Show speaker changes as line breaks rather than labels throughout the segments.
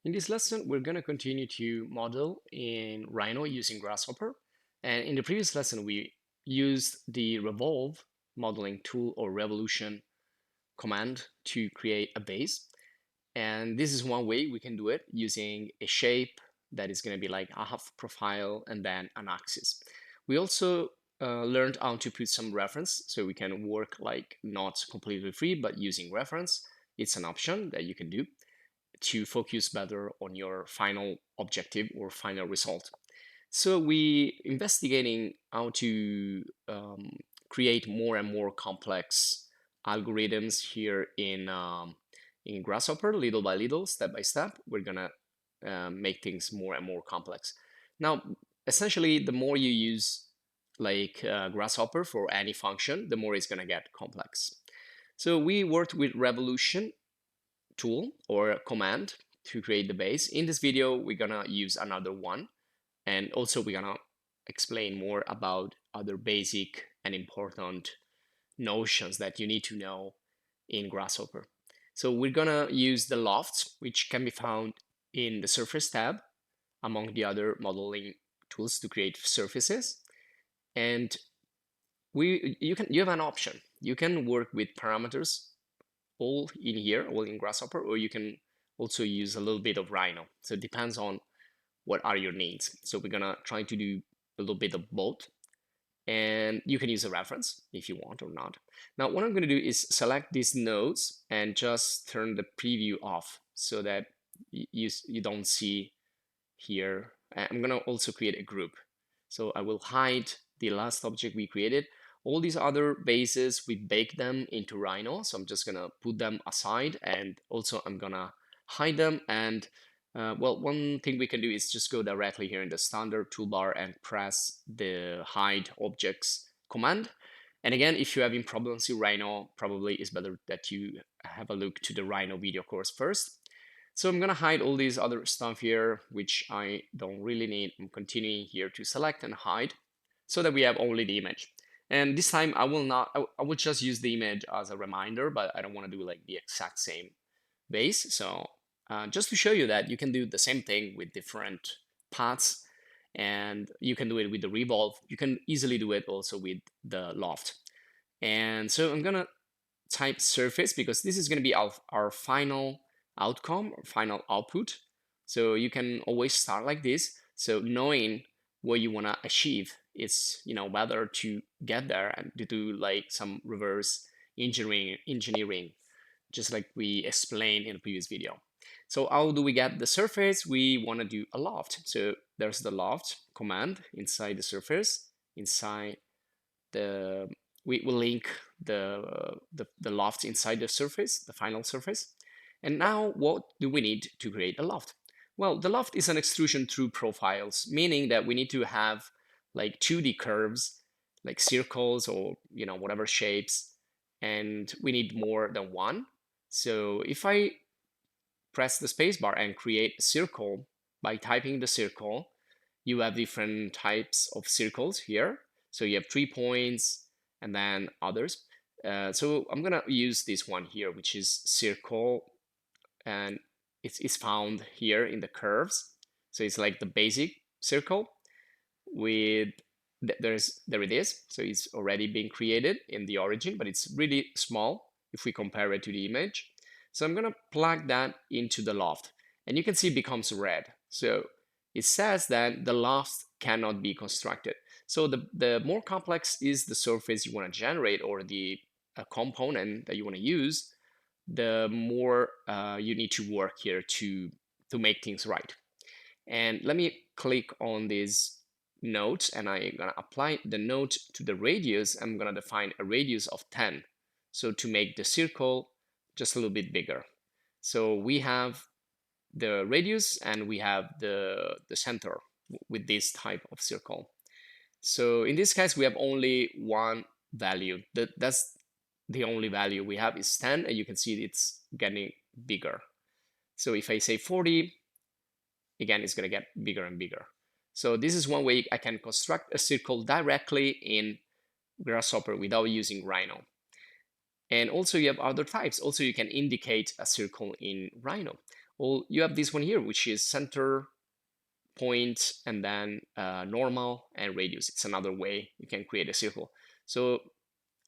In this lesson, we're going to continue to model in Rhino using Grasshopper. And in the previous lesson, we used the revolve modeling tool or revolution command to create a base. And this is one way we can do it using a shape that is going to be like a half profile and then an axis. We also learned how to put some reference so we can work like not completely free, but using reference. It's an option that you can do to focus better on your final objective or final result. So we investigating how to create more and more complex algorithms here in Grasshopper, little by little, step by step. We're gonna make things more and more complex. Now, essentially, the more you use like Grasshopper for any function, the more it's gonna get complex. So we worked with revolution tool or command to create the base. In this video, we're gonna use another one, and also we're gonna explain more about other basic and important notions that you need to know in Grasshopper. So we're gonna use the Loft, which can be found in the Surface tab among the other modeling tools to create surfaces. And you have an option. You can work with parameters all in here, all in Grasshopper, or you can also use a little bit of Rhino. So it depends on what are your needs. So we're gonna try to do a little bit of both. And you can use a reference if you want or not. Now, what I'm gonna do is select these nodes and just turn the preview off so that you don't see here. I'm gonna also create a group. So I will hide the last object we created. All these other bases, we bake them into Rhino. So I'm just gonna put them aside, and also I'm gonna hide them. And well, one thing we can do is just go directly here in the standard toolbar and press the hide objects command. And again, if you're having problems with Rhino, probably it's better that you have a look to the Rhino video course first. So I'm gonna hide all these other stuff here, which I don't really need. I'm continuing here to select and hide so that we have only the image. And this time I will just use the image as a reminder, but I don't want to do like the exact same base. So just to show you that you can do the same thing with different paths, and you can do it with the revolve. You can easily do it also with the Loft. And so I'm gonna type surface because this is gonna be our final outcome or final output. So you can always start like this. So knowing what you want to achieve, it's better to get there and to do like some reverse engineering, just like we explained in the previous video. So how do we get the surface? We want to do a Loft. So there's the Loft command inside the surface. Inside the we will link the Loft inside the surface, the final surface. And now what do we need to create a Loft? Well, the Loft is an extrusion through profiles, meaning that we need to have like 2D curves, like circles or whatever shapes, and we need more than one. So if I press the spacebar and create a circle by typing the circle, you have different types of circles here. So you have 3 points and then others. So I'm gonna use this one here, which is circle, and it's found here in the curves. So it's like the basic circle with there it is. So it's already been created in the origin, but it's really small if we compare it to the image. So I'm gonna plug that into the Loft, and you can see it becomes red. So it says that the Loft cannot be constructed. So the more complex is the surface you want to generate or the component that you want to use, the more you need to work here to make things right. And let me click on this node, and I'm gonna apply the node to the radius. I'm gonna define a radius of 10. So to make the circle just a little bit bigger. So we have the radius and we have the center with this type of circle. So in this case, we have only one value. That's the only value we have is 10, and you can see it's getting bigger. So if I say 40, again, it's gonna get bigger and bigger. So this is one way I can construct a circle directly in Grasshopper without using Rhino. And also you have other types. Also, you can indicate a circle in Rhino. Well, you have this one here, which is center, point, and then normal and radius. It's another way you can create a circle. So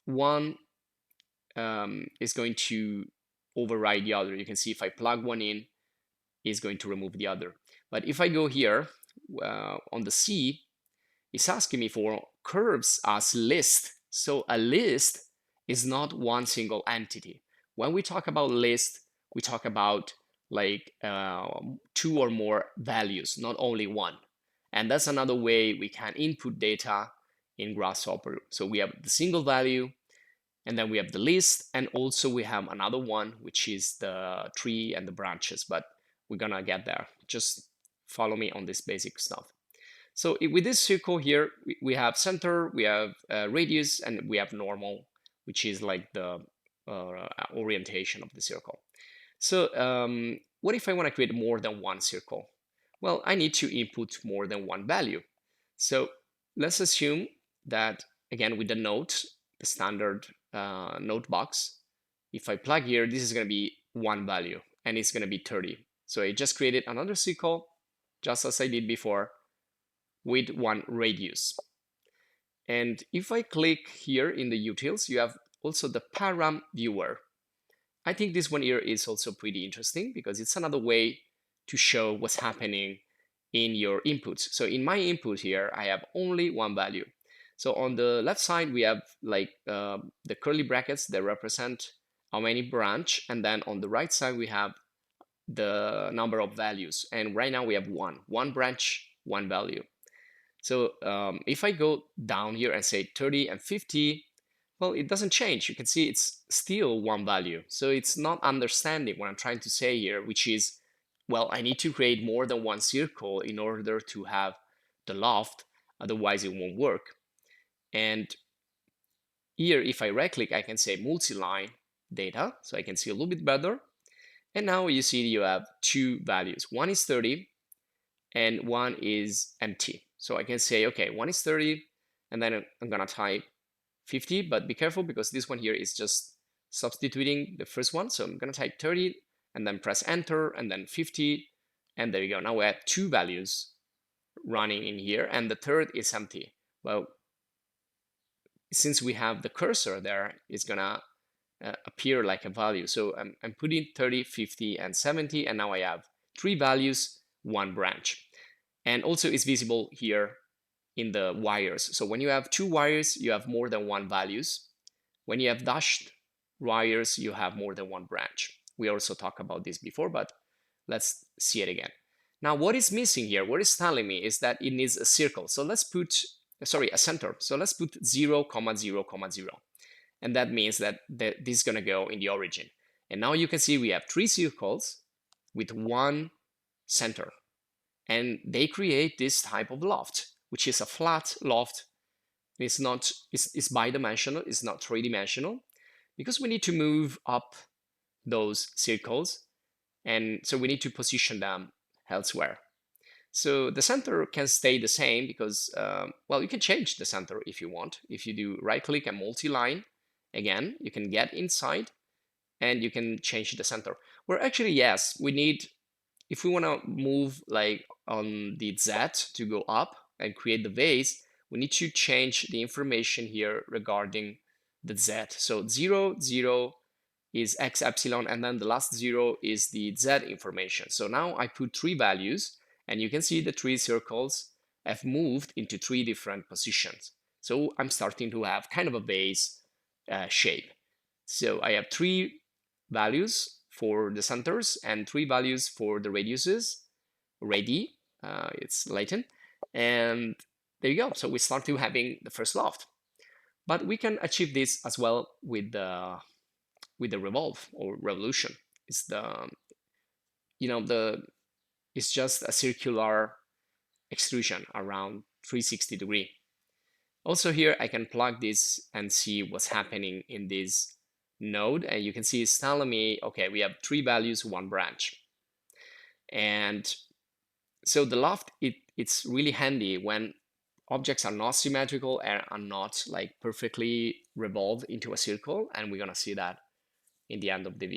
one is going to override the other. You can see if I plug one in, it's going to remove the other. But if I go here on the C, it's asking me for curves as list. So a list is not one single entity. When we talk about list, we talk about like 2 or more values, not only one. And that's another way we can input data in Grasshopper. So we have the single value, and then we have the list, and also we have another one, which is the tree and the branches, but we're gonna get there. Just follow me on this basic stuff. So with this circle here, we have center, we have radius, and we have normal, which is like the orientation of the circle. So what if I want to create more than one circle? Well, I need to input more than one value. So let's assume that, again, with the note, the standard note box, if I plug here, this is going to be one value, and it's going to be 30. So I just created another circle, just as I did before, with one radius. And if I click here in the utils, you have also the Param viewer. I think this one here is also pretty interesting because it's another way to show what's happening in your inputs. So in my input here, I have only one value. So on the left side, we have like the curly brackets that represent how many branch. And then on the right side, we have the number of values. And right now we have one branch, one value. So if I go down here and say 30 and 50, well, it doesn't change. You can see it's still one value. So it's not understanding what I'm trying to say here, which is, well, I need to create more than one circle in order to have the loft, otherwise it won't work. And here, if I right click, I can say multi-line data, so I can see a little bit better. And now you see you have two values. One is 30 and one is empty. So I can say, okay, one is 30, and then I'm gonna type 50, but be careful because this one here is just substituting the first one. So I'm gonna type 30 and then press enter and then 50, and there you go. Now we have two values running in here, and the third is empty. Well, since we have the cursor there, it's gonna appear like a value. So I'm putting 30, 50, and 70, and now I have three values, one branch. And also it's visible here in the wires. So when you have two wires, you have more than one values. When you have dashed wires, you have more than one branch. We also talked about this before, but let's see it again. Now, what is missing here, what it's telling me is that it needs a circle. So let's put, sorry, a center. So let's put 0, 0, 0. And that means that this is going to go in the origin. And now you can see we have three circles with one center. And they create this type of loft, which is a flat loft. It's bidimensional, it's not three-dimensional, because we need to move up those circles, and so we need to position them elsewhere. So the center can stay the same because, well, you can change the center if you want. If you do right-click and multi-line, again, you can get inside and you can change the center. Well, actually, yes, we need, if we want to move like on the Z to go up and create the vase, we need to change the information here regarding the Z. So 0, 0 is X epsilon, and then the last 0 is the Z information. So now I put three values, and you can see the three circles have moved into three different positions. So I'm starting to have kind of a vase shape. So I have three values for the centers and three values for the radiuses, ready, it's latent, and there you go. So we start to having the first loft. But we can achieve this as well with the revolve or revolution. It's it's just a circular extrusion around 360 degree. Also here I can plug this and see what's happening in this node, and you can see it's telling me, okay, we have three values, one branch. And so the loft, it's really handy when objects are not symmetrical and are not like perfectly revolved into a circle, and we're gonna see that in the end of the video.